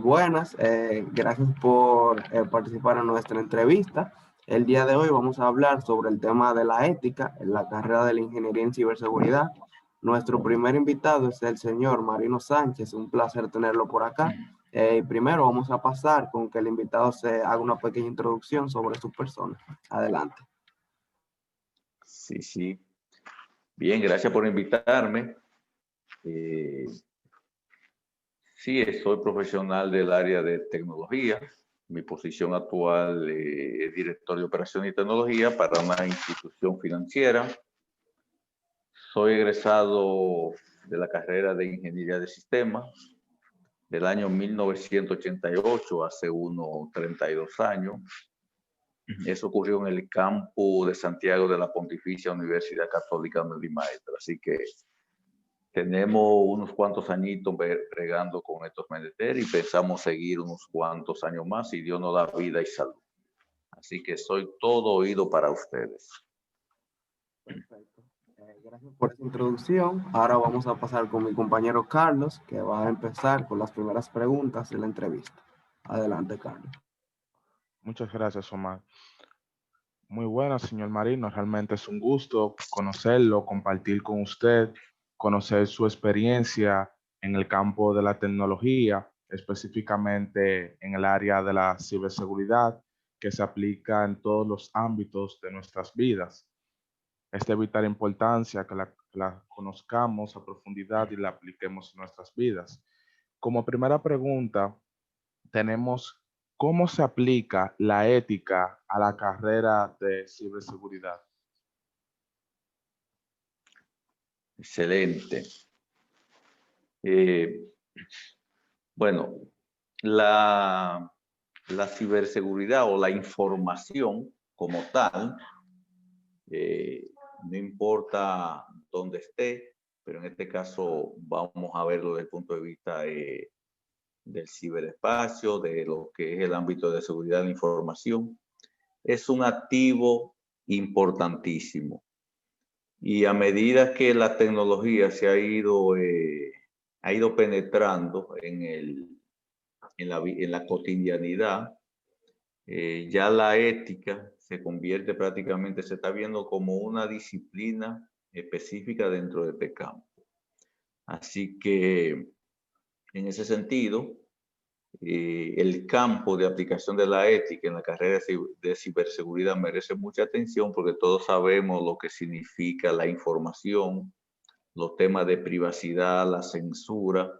Buenas, gracias por participar en nuestra entrevista. El día de hoy vamos a hablar sobre el tema de la ética en la carrera de la ingeniería en ciberseguridad. Nuestro primer invitado es el señor Marino Sánchez, un placer tenerlo por acá. Primero vamos a pasar con que el invitado se haga una pequeña introducción sobre su persona. Adelante. Sí, sí. Bien, gracias por invitarme. Sí, soy profesional del área de tecnología. Mi posición actual es director de operación y tecnología para una institución financiera. Soy egresado de la carrera de ingeniería de sistemas del año 1988, hace unos 32 años. Eso ocurrió en el campus de Santiago de la Pontificia Universidad Católica Mary Maestra. Así que tenemos unos cuantos añitos bregando con estos menesteres y pensamos seguir unos cuantos años más si Dios nos da vida y salud. Así que soy todo oído para ustedes. Perfecto. Gracias por esa introducción. Ahora vamos a pasar con mi compañero Carlos, que va a empezar con las primeras preguntas de la entrevista. Adelante, Carlos. Muchas gracias, Omar. Muy buenas, señor Marino. Realmente es un gusto conocerlo, compartir con usted, conocer su experiencia en el campo de la tecnología, específicamente en el área de la ciberseguridad, que se aplica en todos los ámbitos de nuestras vidas. Es de vital importancia que la conozcamos a profundidad y la apliquemos en nuestras vidas. Como primera pregunta, tenemos cómo se aplica la ética a la carrera de ciberseguridad. Excelente. Bueno, la ciberseguridad o la información como tal, no importa dónde esté, pero en este caso vamos a verlo desde el punto de vista del ciberespacio, de lo que es el ámbito de seguridad de la información, es un activo importantísimo. Y a medida que la tecnología se ha ido penetrando en la cotidianidad, ya la ética se convierte prácticamente, se está viendo como una disciplina específica dentro de este campo. Así que, en ese sentido, el campo de aplicación de la ética en la carrera de ciberseguridad merece mucha atención porque todos sabemos lo que significa la información, los temas de privacidad, la censura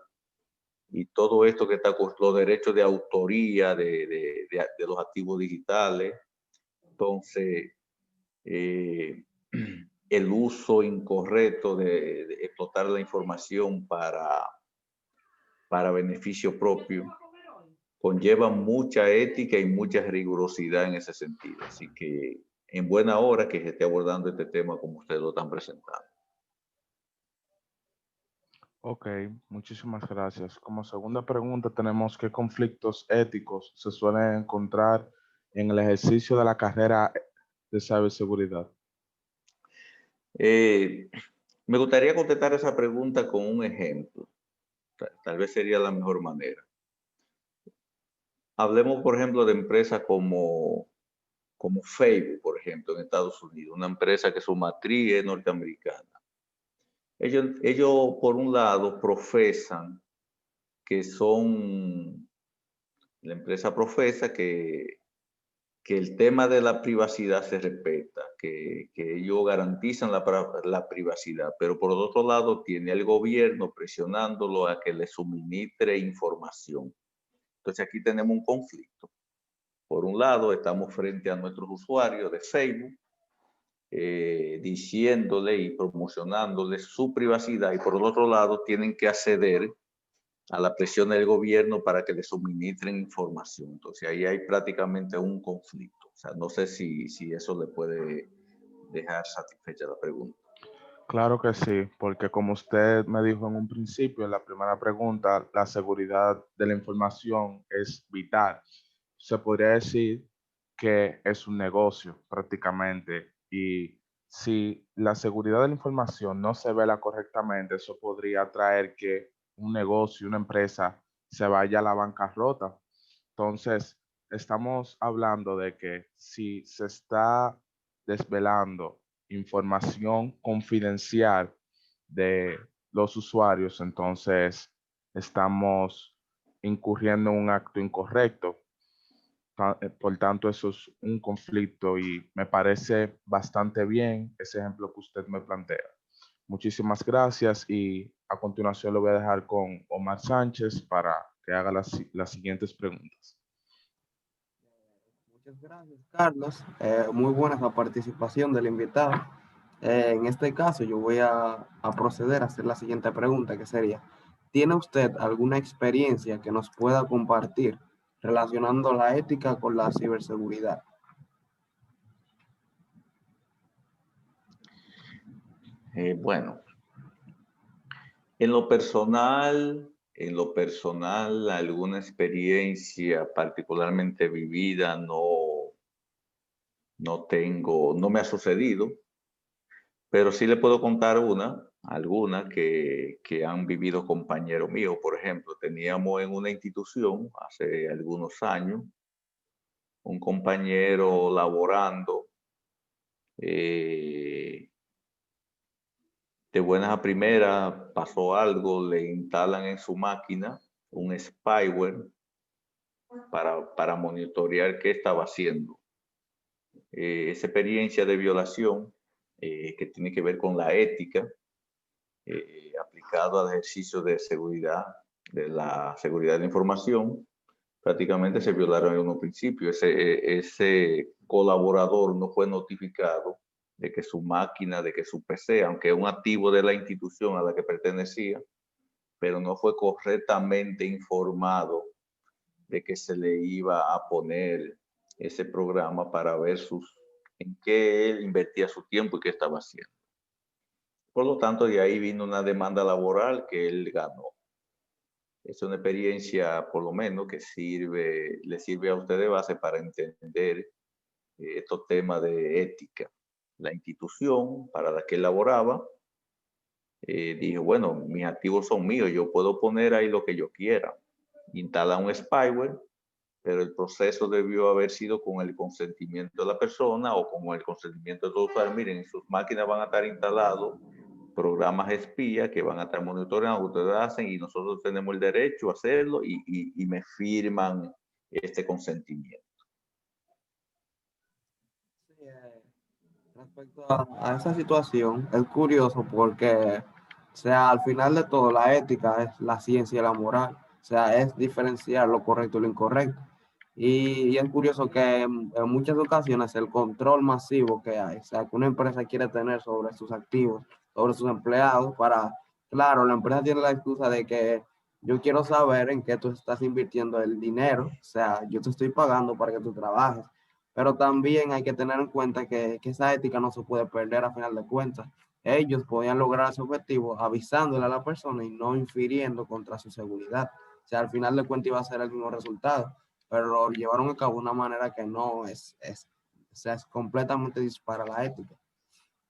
y todo esto que está con los derechos de autoría de los activos digitales. Entonces, el uso incorrecto de explotar la información para beneficio propio conlleva mucha ética y mucha rigurosidad en ese sentido. Así que en buena hora que se esté abordando este tema como ustedes lo están presentando. Ok, muchísimas gracias. Como segunda pregunta tenemos qué conflictos éticos se suelen encontrar en el ejercicio de la carrera de ciberseguridad. Me gustaría contestar esa pregunta con un ejemplo. Tal vez sería la mejor manera. Hablemos, por ejemplo, de empresas como Facebook, por ejemplo, en Estados Unidos, una empresa que su matriz es norteamericana. Ellos, por un lado, profesan que la empresa profesa que el tema de la privacidad se respeta, que ellos garantizan la privacidad, pero por otro lado tiene el gobierno presionándolo a que le suministre información. Entonces aquí tenemos un conflicto. Por un lado, estamos frente a nuestros usuarios de Facebook, diciéndole y promocionándole su privacidad, y por el otro lado tienen que acceder a la presión del gobierno para que le suministren información. Entonces ahí hay prácticamente un conflicto. O sea, no sé si eso le puede dejar satisfecha la pregunta. Claro que sí, porque como usted me dijo en un principio, en la primera pregunta, la seguridad de la información es vital. Se podría decir que es un negocio prácticamente y si la seguridad de la información no se vela correctamente, eso podría traer que un negocio, una empresa se vaya a la bancarrota. Entonces, estamos hablando de que si se está desvelando información confidencial de los usuarios, entonces estamos incurriendo en un acto incorrecto. Por tanto, eso es un conflicto y me parece bastante bien ese ejemplo que usted me plantea. Muchísimas gracias y a continuación lo voy a dejar con Omar Sánchez para que haga las siguientes preguntas. Muchas gracias, Carlos. Muy buena la participación del invitado. En este caso, yo voy a proceder a hacer la siguiente pregunta, que sería, ¿tiene usted alguna experiencia que nos pueda compartir relacionando la ética con la ciberseguridad? Bueno, en lo personal, alguna experiencia particularmente vivida no tengo, no me ha sucedido, pero sí le puedo contar alguna que han vivido compañeros míos. Por ejemplo, teníamos en una institución hace algunos años un compañero laborando, de buenas a primeras pasó algo, le instalan en su máquina un spyware para monitorear qué estaba haciendo. Esa experiencia de violación que tiene que ver con la ética aplicado al ejercicio de seguridad, de la seguridad de la información, prácticamente se violaron en un principio. Ese colaborador no fue notificado de que su máquina, de que su PC, aunque es un activo de la institución a la que pertenecía, pero no fue correctamente informado de que se le iba a poner ese programa para ver en qué él invertía su tiempo y qué estaba haciendo. Por lo tanto, de ahí vino una demanda laboral que él ganó. Es una experiencia, por lo menos, que le sirve a usted de base para entender estos temas de ética. La institución para la que él laboraba dijo, bueno, mis activos son míos, yo puedo poner ahí lo que yo quiera. Instala un spyware, pero el proceso debió haber sido con el consentimiento de la persona o con el consentimiento de todos los usuarios. Miren, en sus máquinas van a estar instalados programas espía que van a estar monitoreando lo que ustedes hacen y nosotros tenemos el derecho a hacerlo y me firman este consentimiento. Sí, respecto a esa situación, es curioso porque, o sea, al final de todo, la ética es la ciencia y la moral. O sea, es diferenciar lo correcto y lo incorrecto. Y es curioso que en muchas ocasiones el control masivo que hay, o sea, que una empresa quiere tener sobre sus activos, sobre sus empleados, claro, la empresa tiene la excusa de que yo quiero saber en qué tú estás invirtiendo el dinero, o sea, yo te estoy pagando para que tú trabajes, pero también hay que tener en cuenta que esa ética no se puede perder a final de cuentas. Ellos podían lograr su objetivo avisándole a la persona y no infiriendo contra su seguridad. O sea, al final de cuentas iba a ser el mismo resultado, pero lo llevaron a cabo de una manera que no o sea, es completamente dispara la ética.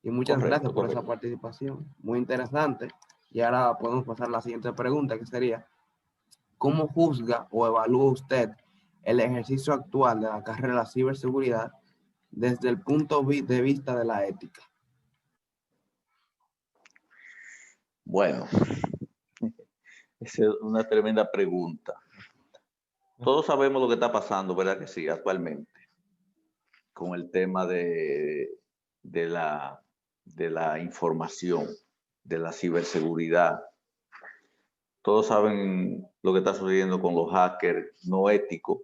Y muchas gracias Correcto, por esa correcto. participación, muy interesante. Y ahora podemos pasar a la siguiente pregunta, que sería, ¿cómo juzga o evalúa usted el ejercicio actual de la carrera de la ciberseguridad desde el punto de vista de la ética? Bueno, esa es una tremenda pregunta. Todos sabemos lo que está pasando, ¿verdad que sí? Actualmente, con el tema de la información, de la ciberseguridad. Todos saben lo que está sucediendo con los hackers no éticos,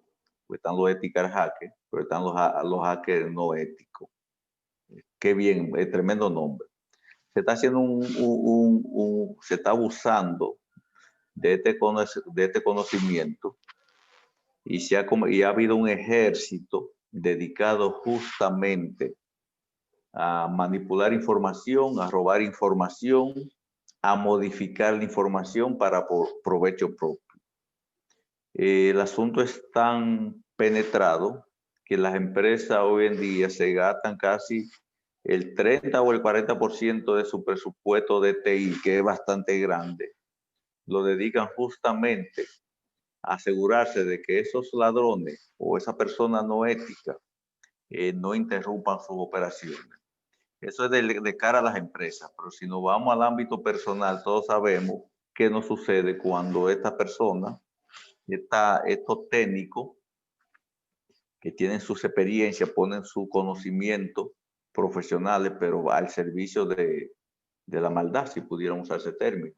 pues están los ethical hackers, pero están los hackers no éticos. Qué bien, es tremendo nombre. Se está haciendo se está abusando de este conocimiento y ha habido un ejército dedicado justamente a manipular información, a robar información, a modificar la información para provecho propio. El asunto es tan penetrado que las empresas hoy en día se gastan casi el 30 o el 40% de su presupuesto de TI, que es bastante grande, lo dedican justamente asegurarse de que esos ladrones o esa persona no ética no interrumpan sus operaciones. Eso es de cara a las empresas, pero si nos vamos al ámbito personal, todos sabemos qué nos sucede cuando esta persona, estos técnicos que tienen sus experiencias, ponen su conocimiento profesionales, pero al servicio de la maldad, si pudiéramos usar ese término.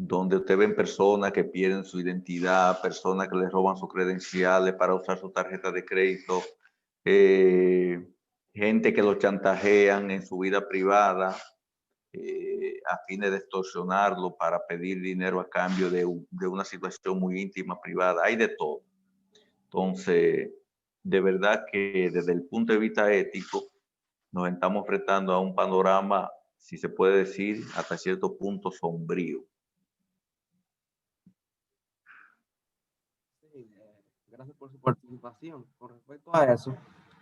Donde usted ven personas que pierden su identidad, personas que les roban sus credenciales para usar su tarjeta de crédito, gente que los chantajean en su vida privada a fines de extorsionarlo para pedir dinero a cambio de una situación muy íntima, privada. Hay de todo. Entonces, de verdad que desde el punto de vista ético, nos estamos enfrentando a un panorama, si se puede decir, hasta cierto punto sombrío. Sí, gracias por su participación. Con respecto a eso,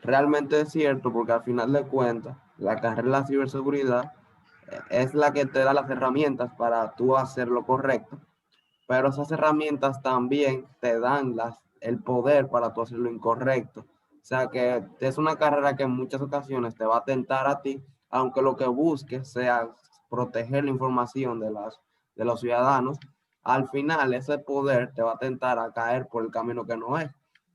realmente es cierto porque al final de cuentas, la carrera de la ciberseguridad es la que te da las herramientas para tú hacer lo correcto, pero esas herramientas también te dan el poder para tú hacer lo incorrecto. O sea que es una carrera que en muchas ocasiones te va a tentar a ti, aunque lo que busques sea proteger la información de los ciudadanos, al final ese poder te va a tentar a caer por el camino que no es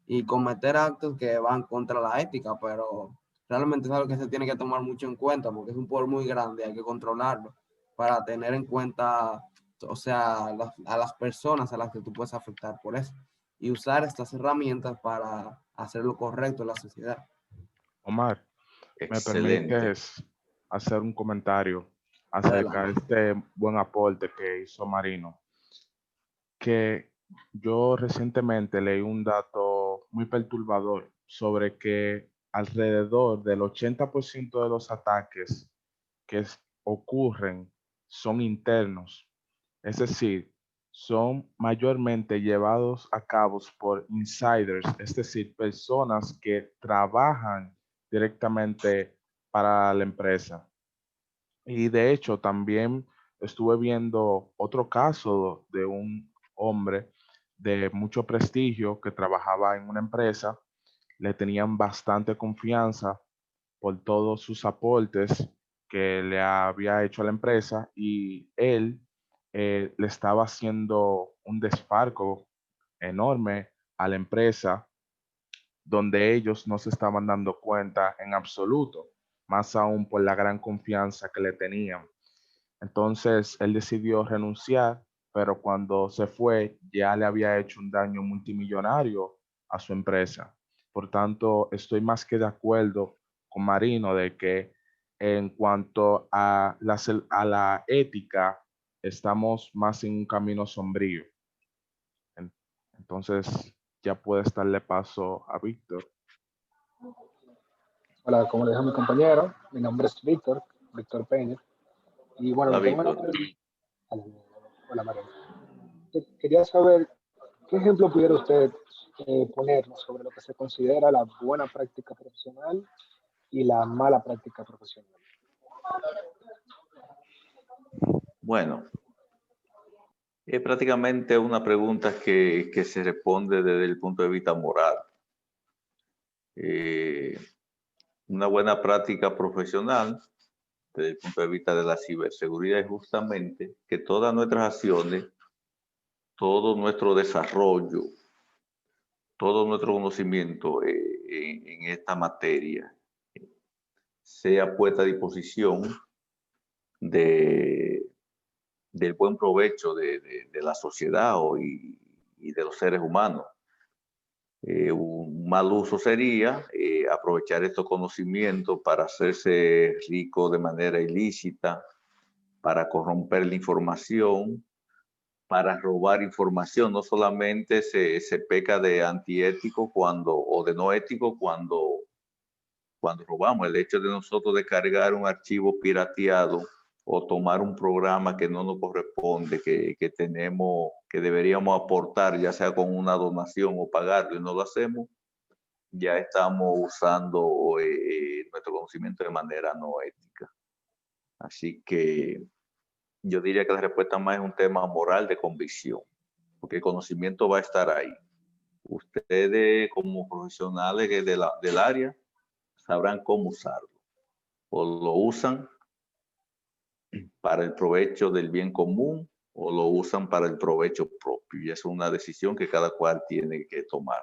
y cometer actos que van contra la ética, pero realmente es algo que se tiene que tomar mucho en cuenta porque es un poder muy grande, hay que controlarlo para tener en cuenta, o sea, a las personas a las que tú puedes afectar por eso y usar estas herramientas para hacer lo correcto en la sociedad. Omar, ¿me Excelente. permites hacer un comentario acerca de Adelante. este buen aporte que hizo Marino? Que yo recientemente leí un dato muy perturbador sobre que alrededor del 80% de los ataques ocurren son internos, es decir, son mayormente llevados a cabo por insiders, es decir, personas que trabajan directamente para la empresa. Y de hecho, también estuve viendo otro caso de un hombre de mucho prestigio que trabajaba en una empresa, le tenían bastante confianza por todos sus aportes que le había hecho a la empresa y él le estaba haciendo un desfalco enorme a la empresa donde ellos no se estaban dando cuenta en absoluto, más aún por la gran confianza que le tenían. Entonces él decidió renunciar, pero cuando se fue ya le había hecho un daño multimillonario a su empresa. Por tanto, estoy más que de acuerdo con Marino de que en cuanto a a la ética, estamos más en un camino sombrío. Entonces, ya puede darle paso a Víctor. Hola, como le dijo mi compañero, mi nombre es Víctor, Víctor Peña. Y bueno, Hola, el tema Víctor. Hola, María. Quería saber qué ejemplo pudiera usted ponernos sobre lo que se considera la buena práctica profesional y la mala práctica profesional. Bueno, es prácticamente una pregunta que se responde desde el punto de vista moral. Una buena práctica profesional desde el punto de vista de la ciberseguridad es justamente que todas nuestras acciones, todo nuestro desarrollo, todo nuestro conocimiento en esta materia sea puesta a disposición de, del buen provecho de la sociedad y de los seres humanos. Un mal uso sería aprovechar estos conocimientos para hacerse rico de manera ilícita, para corromper la información, para robar información. No solamente se peca de antiético o de no ético cuando robamos. El hecho de nosotros descargar un archivo pirateado o tomar un programa que no nos corresponde, que deberíamos aportar, ya sea con una donación o pagarlo, y no lo hacemos, ya estamos usando nuestro conocimiento de manera no ética. Así que yo diría que la respuesta más es un tema moral de convicción. porque el conocimiento va a estar ahí. Ustedes como profesionales del área sabrán cómo usarlo. O lo usan para el provecho del bien común o lo usan para el provecho propio. Y es una decisión que cada cual tiene que tomar.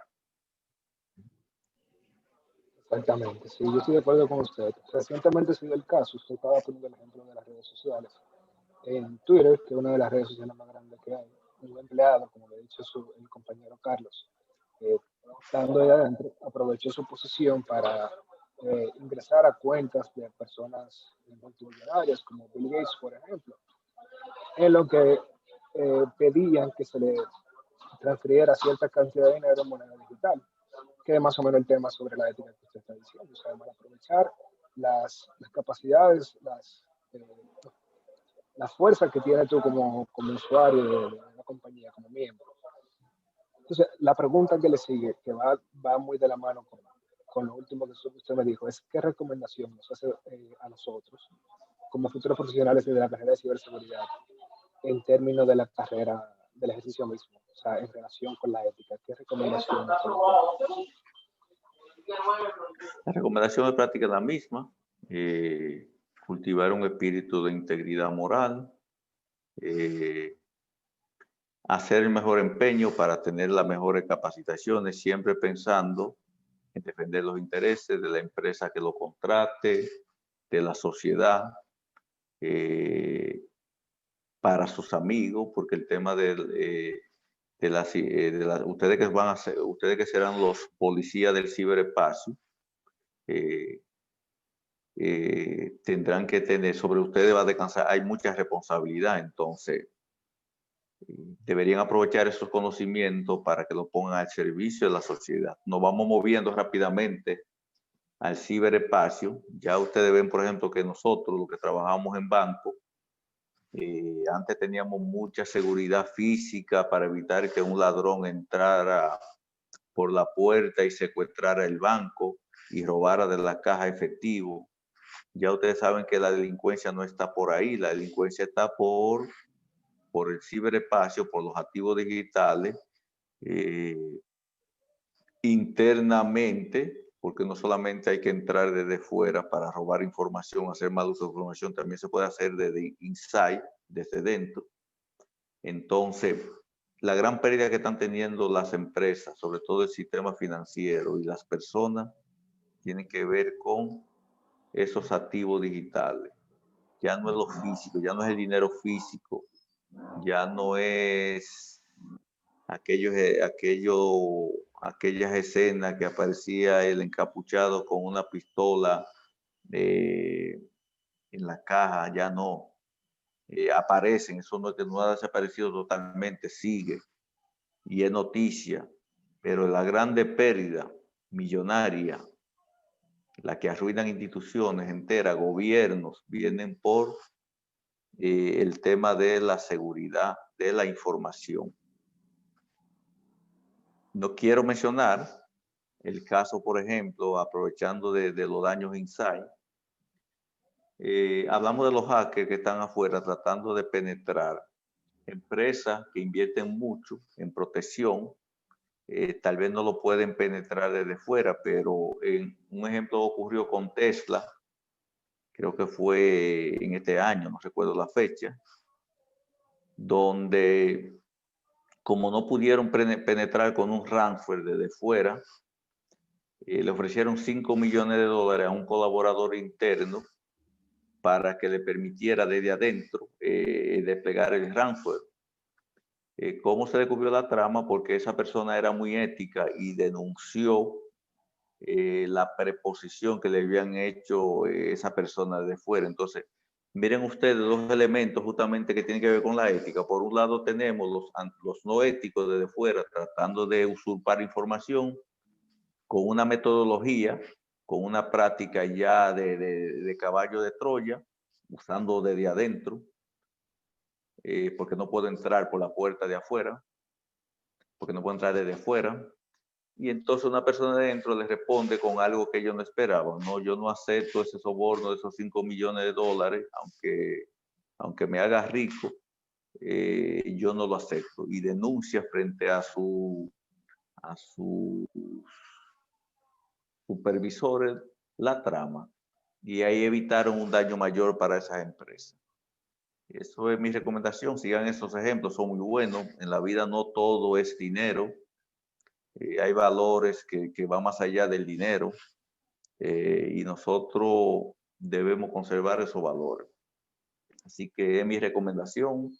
Exactamente, sí, yo estoy de acuerdo con usted. Recientemente se dio el caso, usted estaba poniendo el ejemplo de las redes sociales. En Twitter, que es una de las redes sociales más grandes que hay, un empleado, como le ha dicho el compañero Carlos, estando ahí adentro, aprovechó su posición para ingresar a cuentas de personas multimillonarias, como Bill Gates, por ejemplo, en lo que pedían que se le transfiriera cierta cantidad de dinero en moneda digital, que es más o menos el tema sobre la ética que usted está diciendo, o sea, para aprovechar las capacidades, la fuerza que tienes tú como usuario de una compañía, como miembro. Entonces, la pregunta que le sigue, que va muy de la mano con lo último que usted me dijo, es ¿qué recomendación nos hace a nosotros, como futuros profesionales de la carrera de ciberseguridad, en términos de la carrera, del ejercicio mismo? O sea, en relación con la ética, ¿qué recomendación nos hace? La recomendación de práctica es la misma. Cultivar un espíritu de integridad moral, hacer el mejor empeño para tener las mejores capacitaciones, siempre pensando en defender los intereses de la empresa que lo contrate, de la sociedad, para sus amigos, porque el tema ustedes que van a ser, ustedes que serán los policías del ciberespacio, tendrán que tener, sobre ustedes va a descansar, hay mucha responsabilidad, entonces deberían aprovechar esos conocimientos para que lo pongan al servicio de la sociedad. Nos vamos moviendo rápidamente al ciberespacio. Ya ustedes ven, por ejemplo, que nosotros, los que trabajamos en banco, antes teníamos mucha seguridad física para evitar que un ladrón entrara por la puerta y secuestrara el banco y robara de la caja efectivo. Ya ustedes saben que la delincuencia no está por ahí, la delincuencia está por el ciberespacio, por los activos digitales, internamente, porque no solamente hay que entrar desde fuera para robar información, hacer mal uso de información, también se puede hacer desde inside, desde dentro. Entonces, la gran pérdida que están teniendo las empresas, sobre todo el sistema financiero y las personas, tienen que ver con esos activos digitales. Ya no es lo físico, ya no es el dinero físico, ya no es aquellas escenas que aparecía el encapuchado con una pistola en la caja, ya no. Aparecen, eso no ha desaparecido totalmente, sigue y es noticia, pero la grande pérdida millonaria, la que arruinan instituciones enteras, gobiernos, vienen por el tema de la seguridad de la información. No quiero mencionar el caso, por ejemplo, aprovechando de los daños inside. Hablamos de los hackers que están afuera tratando de penetrar empresas que invierten mucho en protección. Tal vez no lo pueden penetrar desde fuera, pero un ejemplo ocurrió con Tesla, creo que fue en este año, no recuerdo la fecha, donde como no pudieron penetrar con un ransomware desde fuera, le ofrecieron $5 millones a un colaborador interno para que le permitiera desde adentro desplegar el ransomware. ¿Cómo se descubrió la trama? Porque esa persona era muy ética y denunció la preposición que le habían hecho esa persona de fuera. Entonces, miren ustedes dos elementos justamente que tienen que ver con la ética. Por un lado tenemos los no éticos desde fuera tratando de usurpar información con una metodología, con una práctica ya de caballo de Troya, usando desde adentro, porque no puedo entrar por la puerta de afuera, porque no puedo entrar desde afuera. Y entonces una persona de dentro le responde con algo que ellos no esperaban. No, yo no acepto ese soborno de esos $5 millones, aunque me haga rico. yo no lo acepto y denuncia frente a sus supervisores la trama y ahí evitaron un daño mayor para esas empresas. Eso es mi recomendación, sigan esos ejemplos, son muy buenos. En la vida no todo es dinero, hay valores que van más allá del dinero y nosotros debemos conservar esos valores. Así que es mi recomendación.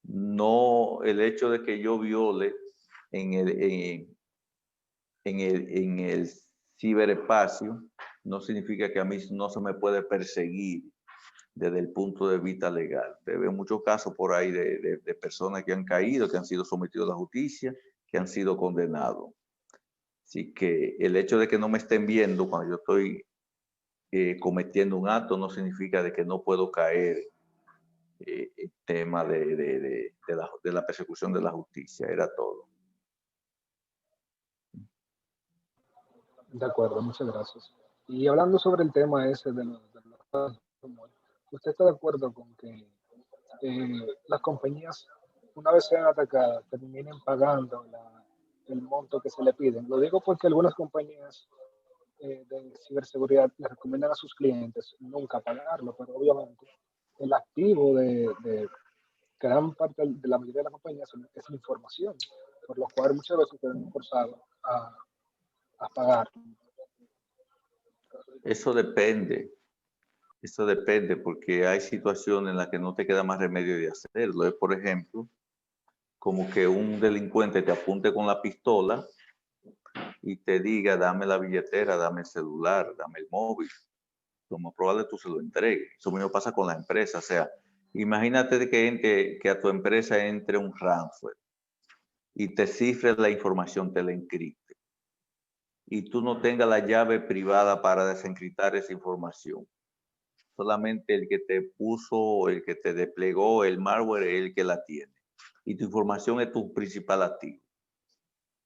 No, el hecho de que yo viole en el ciberespacio no significa que a mí no se me puede perseguir desde el punto de vista legal. Veo muchos casos por ahí de personas que han caído, que han sido sometidos a la justicia, que han sido condenados. Así que el hecho de que no me estén viendo cuando yo estoy cometiendo un acto no significa de que no puedo caer el tema de la persecución de la justicia. Era todo. De acuerdo, muchas gracias. Y hablando sobre el tema ese de los rumores, ¿usted está de acuerdo con que las compañías, una vez sean atacadas, terminen pagando el monto que se le piden? Lo digo porque algunas compañías de ciberseguridad le recomiendan a sus clientes nunca pagarlo, pero obviamente el activo de gran parte de la mayoría de las compañías es la información, por lo cual muchas veces se ven forzados a pagar. Eso depende porque hay situaciones en las que no te queda más remedio de hacerlo. Por ejemplo, como que un delincuente te apunte con la pistola y te diga, dame la billetera, dame el celular, dame el móvil. Lo más probable es que tú se lo entregues. Eso mismo pasa con la empresa. O sea, imagínate que a tu empresa entre un ransomware y te cifre la información, te la encripte. Y tú no tengas la llave privada para desencriptar esa información. Solamente el que te puso, el que te desplegó el malware es el que la tiene. Y tu información es tu principal activo.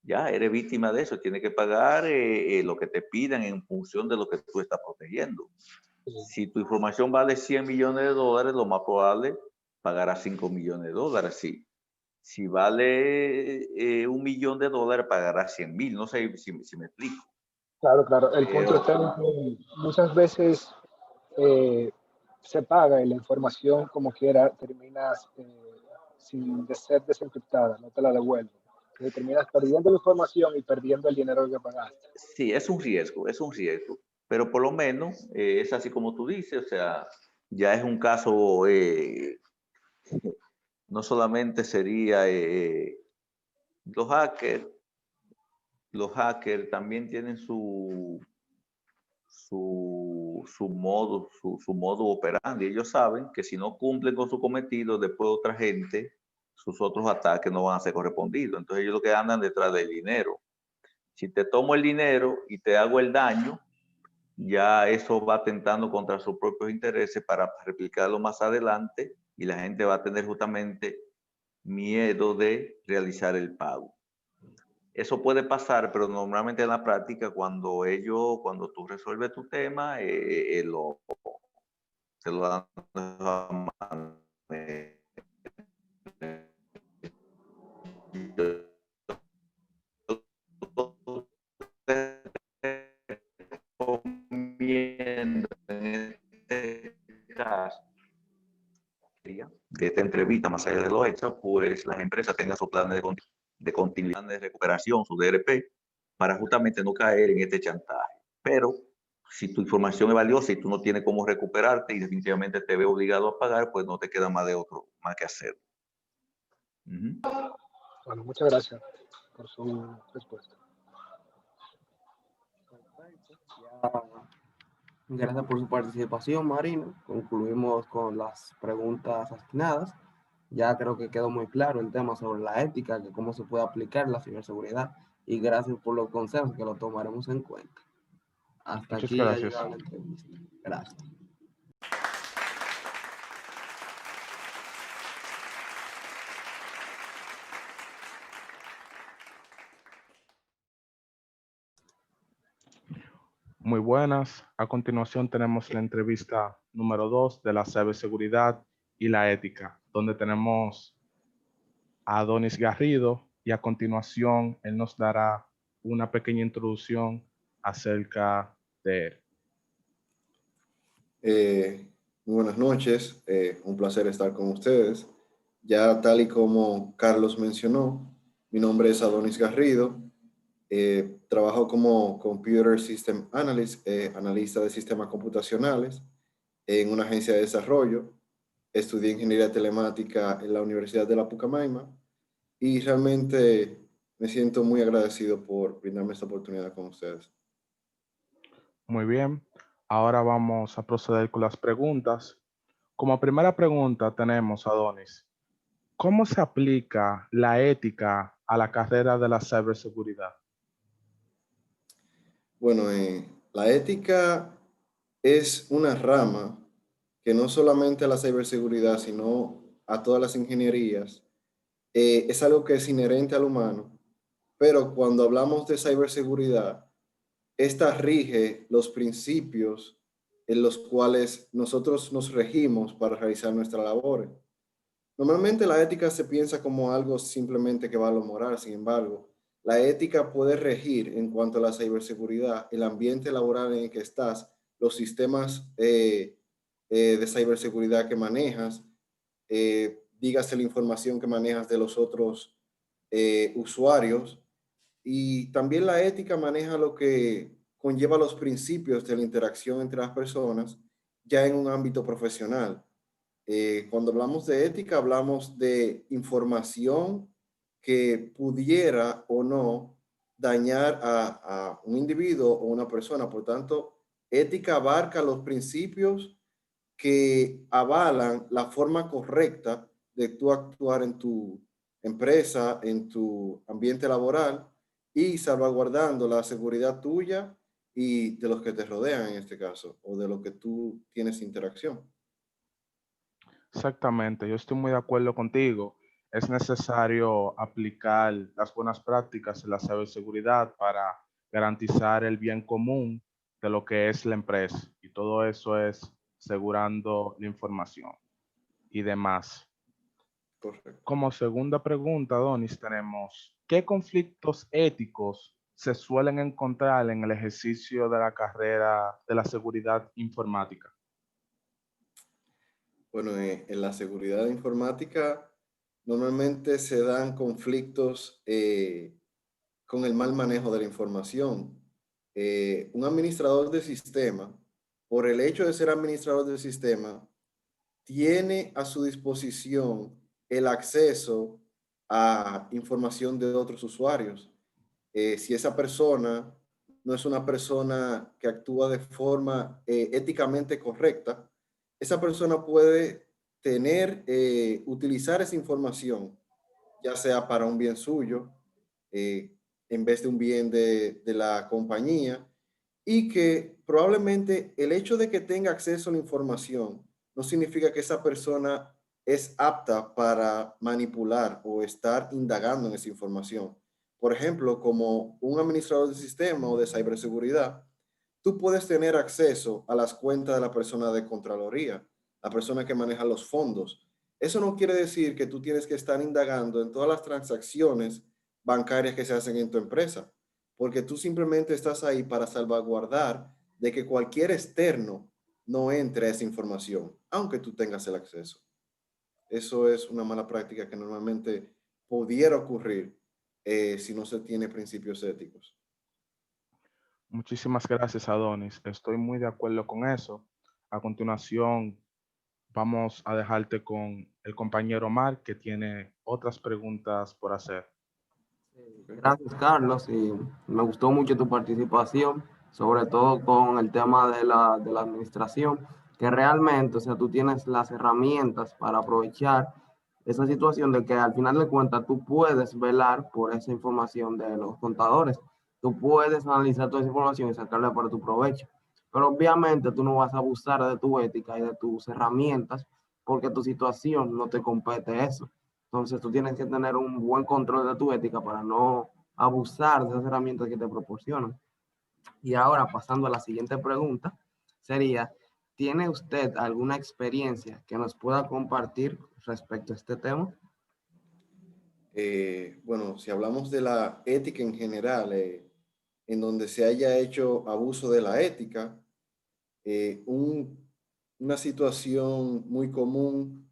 Ya eres víctima de eso, tienes que pagar lo que te pidan en función de lo que tú estás protegiendo. Si tu información vale 100 millones de dólares, lo más probable pagarás 5 millones de dólares. Si vale $1 millón de dólares, pagarás 100,000. No sé si me explico. Claro, claro. El punto está en que muchas veces se paga y la información como quiera terminas sin ser desencriptada, no te la devuelven. Entonces terminas perdiendo la información y perdiendo el dinero que pagaste. Sí, es un riesgo, pero por lo menos es así como tú dices, o sea, ya es un caso, no solamente sería los hackers también tienen su modo operandi. Ellos saben que si no cumplen con su cometido, después otra gente, sus otros ataques no van a ser correspondidos. Entonces ellos lo que andan detrás del dinero. Si te tomo el dinero y te hago el daño, ya eso va atentando contra sus propios intereses para replicarlo más adelante y la gente va a tener justamente miedo de realizar el pago. Eso puede pasar, pero normalmente en la práctica cuando tú resuelves tu tema, te lo dan a mano. En este caso, de esta entrevista, más allá de lo hecho, pues las empresas tengan sus planes de continuidad, de recuperación, su DRP, para justamente no caer en este chantaje. Pero si tu información es valiosa y tú no tienes cómo recuperarte y definitivamente te ves obligado a pagar, pues no te queda más que hacer. Bueno, muchas gracias por su respuesta. Gracias por su participación, Marino. Concluimos con las preguntas asignadas. Ya creo que quedó muy claro el tema sobre la ética, que cómo se puede aplicar la ciberseguridad. Y gracias por los consejos que lo tomaremos en cuenta. Hasta Muchas aquí ha gracias. llegado la entrevista. Gracias. Muy buenas. A continuación tenemos la entrevista número 2 de la ciberseguridad y la ética, donde tenemos a Adonis Garrido y a continuación él nos dará una pequeña introducción acerca de él. Muy buenas noches, un placer estar con ustedes. Ya tal y como Carlos mencionó, mi nombre es Adonis Garrido. Trabajo como Computer System Analyst, analista de sistemas computacionales en una agencia de desarrollo. Estudié ingeniería telemática en la Universidad de la Pucamaima y realmente me siento muy agradecido por brindarme esta oportunidad con ustedes. Muy bien, ahora vamos a proceder con las preguntas. Como primera pregunta tenemos, Adonis, ¿cómo se aplica la ética a la carrera de la ciberseguridad? Bueno, la ética es una rama que no solamente a la ciberseguridad, sino a todas las ingenierías, es algo que es inherente al humano, pero cuando hablamos de ciberseguridad, esta rige los principios en los cuales nosotros nos regimos para realizar nuestras labores. Normalmente la ética se piensa como algo simplemente que va a lo moral, sin embargo, la ética puede regir en cuanto a la ciberseguridad, el ambiente laboral en el que estás, los sistemas de ciberseguridad que manejas, dígase la información que manejas de los otros usuarios, y también la ética maneja lo que conlleva los principios de la interacción entre las personas ya en un ámbito profesional. Cuando hablamos de ética, hablamos de información que pudiera o no dañar a un individuo o una persona. Por tanto, ética abarca los principios que avalan la forma correcta de tú actuar en tu empresa, en tu ambiente laboral y salvaguardando la seguridad tuya y de los que te rodean en este caso, o de lo que tú tienes interacción. Exactamente, yo estoy muy de acuerdo contigo. Es necesario aplicar las buenas prácticas en la ciberseguridad para garantizar el bien común de lo que es la empresa. Y todo eso es asegurando la información y demás. Correcto. Como segunda pregunta, Donis, tenemos, ¿qué conflictos éticos se suelen encontrar en el ejercicio de la carrera de la seguridad informática? Bueno, en la seguridad informática normalmente se dan conflictos con el mal manejo de la información. Un administrador de sistema, por el hecho de ser administrador del sistema, tiene a su disposición el acceso a información de otros usuarios. Si esa persona no es una persona que actúa de forma éticamente correcta, esa persona puede utilizar esa información, ya sea para un bien suyo, en vez de un bien de la compañía, y que probablemente el hecho de que tenga acceso a la información no significa que esa persona es apta para manipular o estar indagando en esa información. Por ejemplo, como un administrador de sistema o de ciberseguridad, tú puedes tener acceso a las cuentas de la persona de Contraloría, la persona que maneja los fondos. Eso no quiere decir que tú tienes que estar indagando en todas las transacciones bancarias que se hacen en tu empresa, porque tú simplemente estás ahí para salvaguardar de que cualquier externo no entre a esa información, aunque tú tengas el acceso. Eso es una mala práctica que normalmente pudiera ocurrir si no se tiene principios éticos. Muchísimas gracias, Adonis. Estoy muy de acuerdo con eso. A continuación, vamos a dejarte con el compañero Omar, que tiene otras preguntas por hacer. Gracias, Carlos, y me gustó mucho tu participación, sobre todo con el tema de la administración, que realmente, o sea, tú tienes las herramientas para aprovechar esa situación de que al final de cuentas tú puedes velar por esa información de los contadores, tú puedes analizar toda esa información y sacarla para tu provecho, pero obviamente tú no vas a abusar de tu ética y de tus herramientas porque tu situación no te compete eso. Entonces tú tienes que tener un buen control de tu ética para no abusar de esas herramientas que te proporcionan. Y ahora pasando a la siguiente pregunta, sería, ¿tiene usted alguna experiencia que nos pueda compartir respecto a este tema? Bueno, si hablamos de la ética en general, en donde se haya hecho abuso de la ética, una situación muy común,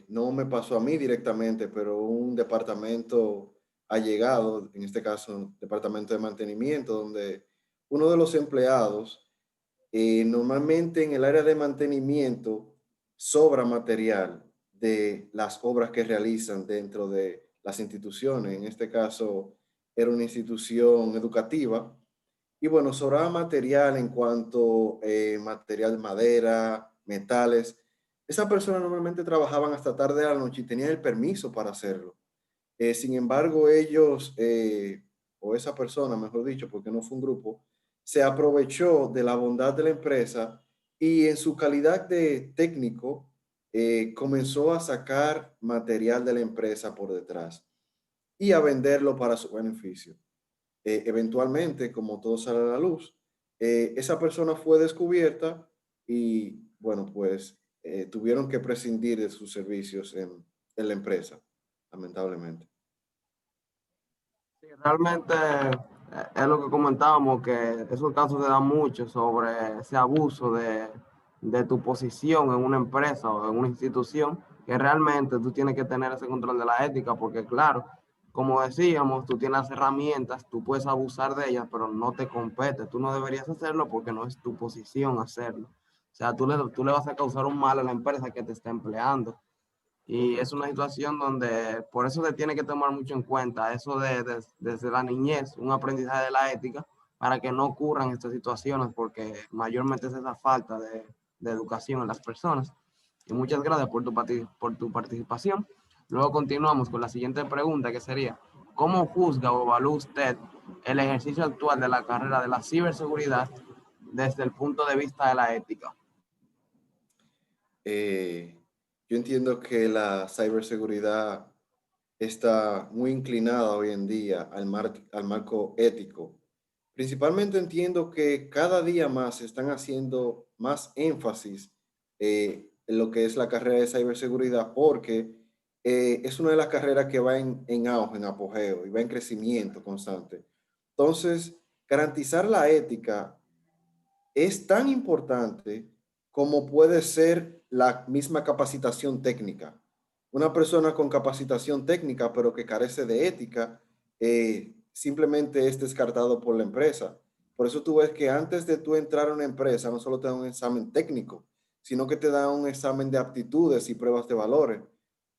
no me pasó a mí directamente, pero un departamento allegado, en este caso, departamento de mantenimiento, donde uno de los empleados, normalmente en el área de mantenimiento, sobra material de las obras que realizan dentro de las instituciones. En este caso, era una institución educativa y bueno, sobraba material en cuanto material de madera, metales. Esas personas normalmente trabajaban hasta tarde de la noche y tenían el permiso para hacerlo. Sin embargo, ellos, o esa persona, mejor dicho, porque no fue un grupo, se aprovechó de la bondad de la empresa y en su calidad de técnico comenzó a sacar material de la empresa por detrás y a venderlo para su beneficio. Eventualmente, como todo sale a la luz, esa persona fue descubierta y, bueno, pues tuvieron que prescindir de sus servicios en la empresa, lamentablemente. Sí, realmente es lo que comentábamos, que esos casos se dan mucho sobre ese abuso de tu posición en una empresa o en una institución, que realmente tú tienes que tener ese control de la ética, porque claro, como decíamos, tú tienes las herramientas, tú puedes abusar de ellas, pero no te compete, tú no deberías hacerlo porque no es tu posición hacerlo. O sea, tú le vas a causar un mal a la empresa que te está empleando. Y es una situación donde por eso se tiene que tomar mucho en cuenta eso desde la niñez, un aprendizaje de la ética para que no ocurran estas situaciones, porque mayormente es esa falta de educación en las personas. Y muchas gracias por tu participación. Luego continuamos con la siguiente pregunta, que sería, ¿cómo juzga o evalúa usted el ejercicio actual de la carrera de la ciberseguridad desde el punto de vista de la ética? Eh, yo entiendo que la ciberseguridad está muy inclinada hoy en día al marco ético. Principalmente entiendo que cada día más se están haciendo más énfasis en lo que es la carrera de ciberseguridad porque es una de las carreras que va en auge, en apogeo y va en crecimiento constante. Entonces, garantizar la ética es tan importante como puede ser la misma capacitación técnica. Una persona con capacitación técnica, pero que carece de ética, simplemente es descartado por la empresa. Por eso tú ves que antes de tú entrar a una empresa, no solo te dan un examen técnico, sino que te dan un examen de aptitudes y pruebas de valores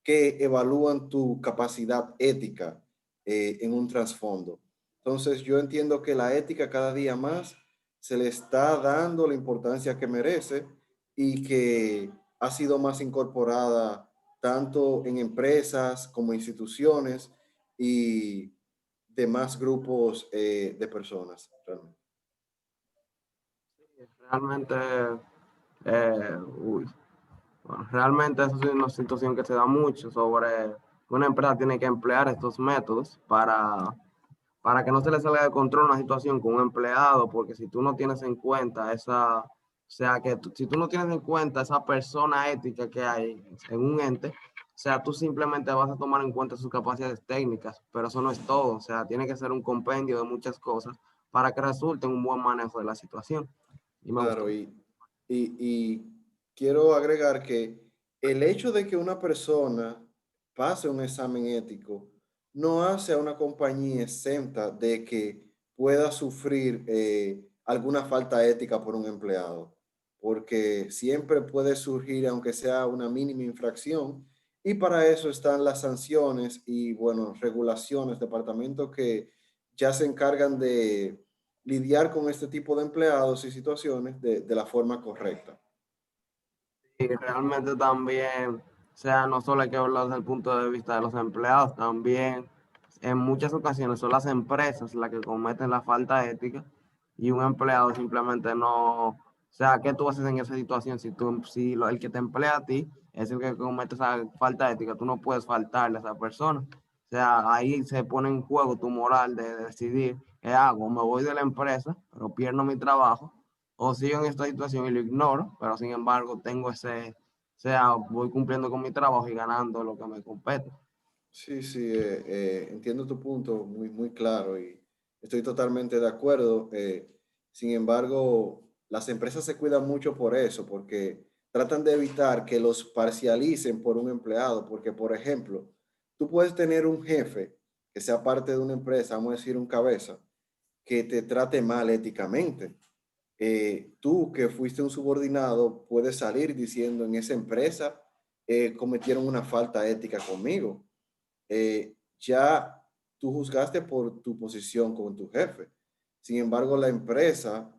que evalúan tu capacidad ética en un trasfondo. Entonces, yo entiendo que la ética cada día más se le está dando la importancia que merece y que ha sido más incorporada tanto en empresas como instituciones y demás grupos de personas. Realmente. Realmente, eh, uy, bueno, realmente eso es una situación que se da mucho sobre que una empresa tiene que emplear estos métodos para que no se le salga de control una situación con un empleado, porque si tú no tienes en cuenta o sea, si tú no tienes en cuenta esa persona ética que hay en un ente, o sea, tú simplemente vas a tomar en cuenta sus capacidades técnicas, pero eso no es todo, o sea, tiene que ser un compendio de muchas cosas para que resulte en un buen manejo de la situación. Y me gustó. Claro, y quiero agregar que el hecho de que una persona pase un examen ético no hace a una compañía exenta de que pueda sufrir alguna falta ética por un empleado, porque siempre puede surgir, aunque sea una mínima infracción, y para eso están las sanciones y, bueno, regulaciones, departamentos que ya se encargan de lidiar con este tipo de empleados y situaciones de la forma correcta. Y realmente también, o sea, no solo hay que verlo desde el punto de vista de los empleados, también en muchas ocasiones son las empresas las que cometen la falta ética y un empleado simplemente no, o sea, ¿qué tú haces en esa situación si el que te emplea a ti es el que comete esa falta ética? Tú no puedes faltarle a esa persona. O sea, ahí se pone en juego tu moral de decidir qué hago, me voy de la empresa, pero pierdo mi trabajo, o sigo en esta situación y lo ignoro, pero sin embargo tengo voy cumpliendo con mi trabajo y ganando lo que me compete. Sí, sí, entiendo tu punto muy, muy claro y estoy totalmente de acuerdo. Sin embargo, las empresas se cuidan mucho por eso, porque tratan de evitar que los parcialicen por un empleado, porque, por ejemplo, tú puedes tener un jefe que sea parte de una empresa, vamos a decir un cabeza, que te trate mal éticamente. Tú que fuiste un subordinado puedes salir diciendo en esa empresa cometieron una falta ética conmigo. Ya tú juzgaste por tu posición con tu jefe. Sin embargo, la empresa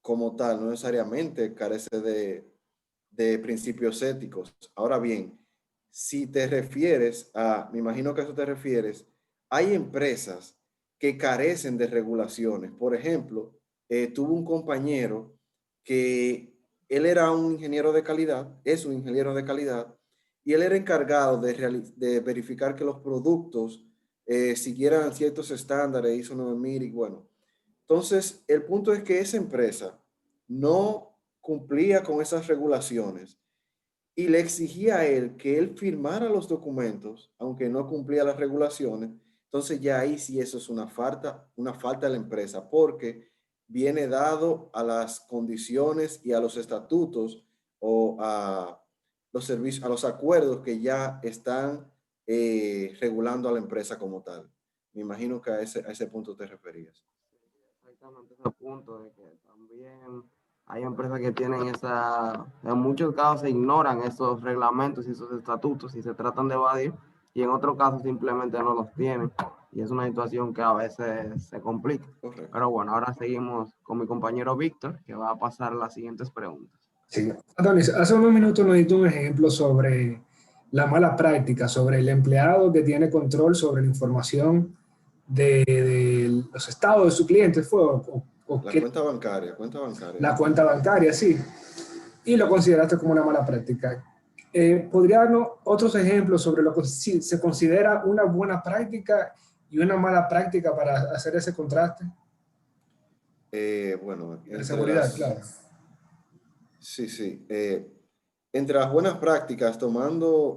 como tal no necesariamente carece de principios éticos. Ahora bien, si te refieres me imagino que a eso te refieres, hay empresas que carecen de regulaciones. Por ejemplo, tuve un compañero que él era un ingeniero de calidad, es un ingeniero de calidad, y él era encargado de verificar que los productos siguieran ciertos estándares, ISO 9000 y bueno. Entonces, el punto es que esa empresa no cumplía con esas regulaciones y le exigía a él que él firmara los documentos, aunque no cumplía las regulaciones. Entonces ya ahí sí eso es una falta de la empresa, porque viene dado a las condiciones y a los estatutos o a los servicios, a los acuerdos que ya están regulando a la empresa como tal. Me imagino que a ese punto te referías. Exactamente ese punto de que también hay empresas que tienen en muchos casos se ignoran esos reglamentos y esos estatutos y se tratan de evadir, y en otros casos simplemente no los tienen. Y es una situación que a veces se complica. Correcto. Pero bueno, ahora seguimos con mi compañero Víctor, que va a pasar las siguientes preguntas. Sí. Adonis, hace unos minutos nos diste un ejemplo sobre la mala práctica, sobre el empleado que tiene control sobre la información de los estados de su cliente, ¿fue? La cuenta bancaria. La cuenta bancaria, sí. Y lo consideraste como una mala práctica. ¿Podría darnos otros ejemplos sobre lo que se considera una buena práctica y una mala práctica para hacer ese contraste? Bueno, De seguridad, claro. Sí, sí. Entre las buenas prácticas, tomando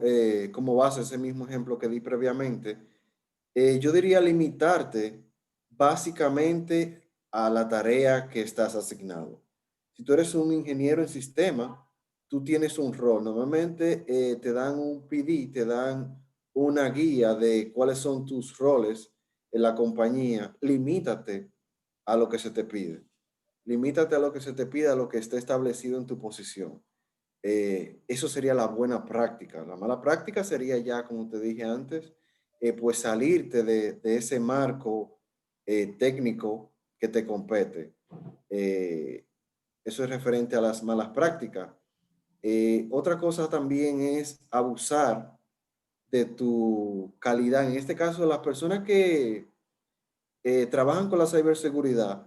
como base ese mismo ejemplo que di previamente, yo diría limitarte básicamente a la tarea que estás asignado. Si tú eres un ingeniero en sistema, tú tienes un rol. Normalmente te dan un PD, te dan una guía de cuáles son tus roles en la compañía. Limítate a lo que se te pide. Limítate a lo que se te pide, a lo que esté establecido en tu posición. Eso sería la buena práctica. La mala práctica sería ya, como te dije antes, pues salirte de ese marco técnico que te compete. Eso es referente a las malas prácticas. Otra cosa también es abusar de tu calidad. En este caso, las personas que trabajan con la ciberseguridad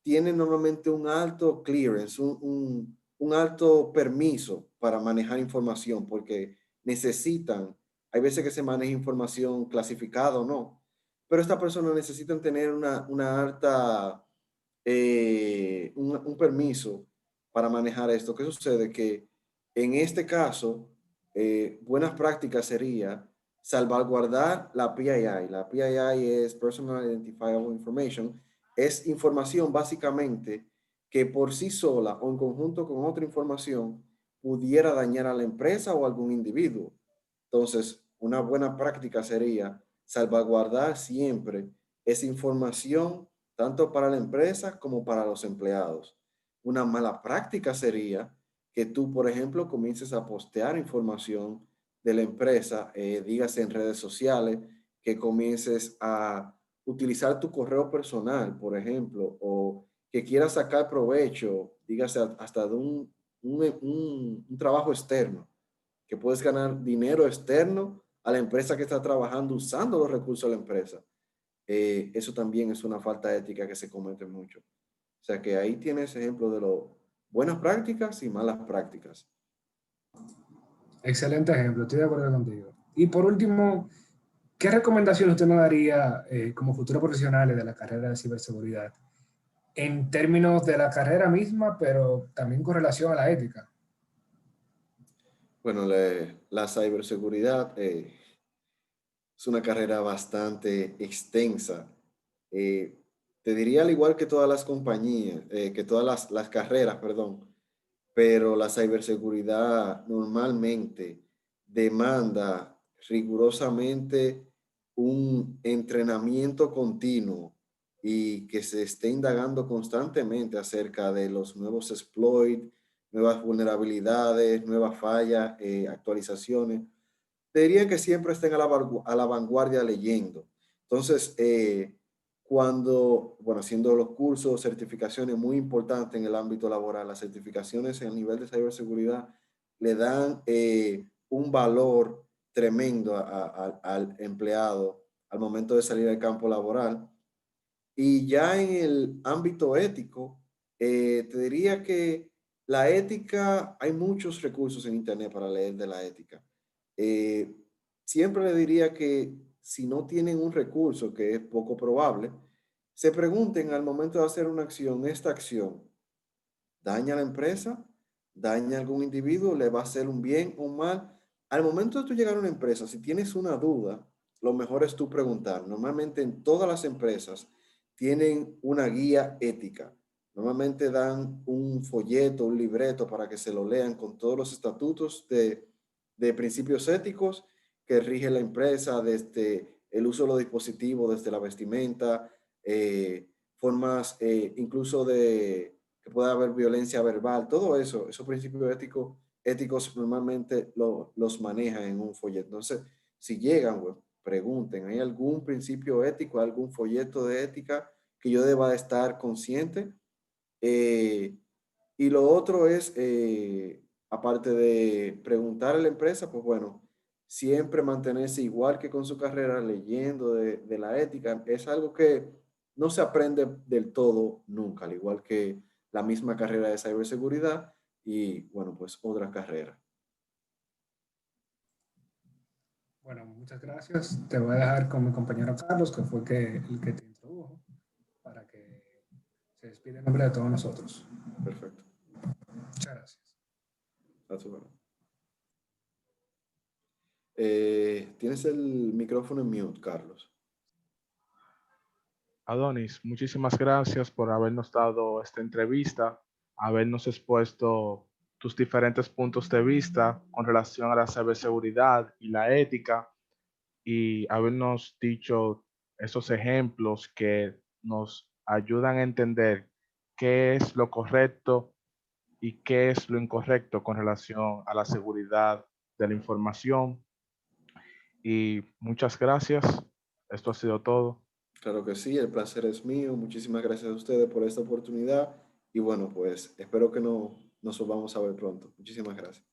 tienen normalmente un alto clearance, un alto permiso para manejar información, porque necesitan, hay veces que se maneja información clasificada o no, pero estas personas necesitan tener una alta, un permiso para manejar esto. ¿Qué sucede? Que en este caso, buenas prácticas sería salvaguardar la PII. La PII es Personal Identifiable Information. Es información básicamente que por sí sola o en conjunto con otra información pudiera dañar a la empresa o a algún individuo. Entonces, una buena práctica sería salvaguardar siempre esa información, tanto para la empresa como para los empleados. Una mala práctica sería que tú, por ejemplo, comiences a postear información de la empresa, dígase en redes sociales, que comiences a utilizar tu correo personal, por ejemplo, o que quieras sacar provecho, dígase hasta de un trabajo externo, que puedes ganar dinero externo a la empresa que está trabajando usando los recursos de la empresa. Eso también es una falta ética que se comete mucho. O sea que ahí tienes ejemplo de lo buenas prácticas y malas prácticas. Excelente ejemplo, estoy de acuerdo contigo. Y por último, ¿qué recomendaciones usted nos daría como futuros profesionales de la carrera de ciberseguridad en términos de la carrera misma, pero también con relación a la ética. Bueno, la ciberseguridad es una carrera bastante extensa. Te diría al igual que todas las compañías, que todas las carreras, perdón, pero la ciberseguridad normalmente demanda rigurosamente un entrenamiento continuo y que se esté indagando constantemente acerca de los nuevos exploits, nuevas vulnerabilidades, nuevas fallas, actualizaciones. Te diría que siempre estén a la vanguardia leyendo. Entonces, bueno, haciendo los cursos, certificaciones muy importantes en el ámbito laboral, las certificaciones en el nivel de ciberseguridad le dan un valor tremendo al empleado al momento de salir al campo laboral. Y ya en el ámbito ético, te diría que la ética, hay muchos recursos en Internet para leer de la ética. Eh, Siempre le diría que si no tienen un recurso, que es poco probable, se pregunten al momento de hacer una acción, ¿esta acción daña a la empresa? ¿Daña a algún individuo? ¿Le va a hacer un bien o un mal? Al momento de tú llegar a una empresa, si tienes una duda, lo mejor es tú preguntar. Normalmente en todas las empresas tienen una guía ética. Normalmente dan un folleto, un libreto para que se lo lean con todos los estatutos de principios éticos que rige la empresa, desde el uso de los dispositivos, desde la vestimenta, formas incluso de que pueda haber violencia verbal, todo eso, esos principios éticos normalmente los manejan en un folleto. Entonces, si llegan, pues, pregunten, ¿hay algún principio ético, algún folleto de ética que yo deba estar consciente? Y lo otro es, aparte de preguntar a la empresa, pues bueno, siempre mantenerse igual que con su carrera, leyendo de la ética. Es algo que no se aprende del todo nunca, al igual que la misma carrera de ciberseguridad y, bueno, pues otra carrera. Bueno, muchas gracias. Te voy a dejar con mi compañero Carlos, que fue el que te introdujo, para que se despide en nombre de todos nosotros. Perfecto. Muchas gracias. A tu orden. Tienes el micrófono en mute, Carlos. Adonis, muchísimas gracias por habernos dado esta entrevista, habernos expuesto tus diferentes puntos de vista con relación a la ciberseguridad y la ética y habernos dicho esos ejemplos que nos ayudan a entender qué es lo correcto y qué es lo incorrecto con relación a la seguridad de la información. Y muchas gracias. Esto ha sido todo. Claro que sí, el placer es mío. Muchísimas gracias a ustedes por esta oportunidad. Y bueno, pues espero que nos volvamos a ver pronto. Muchísimas gracias.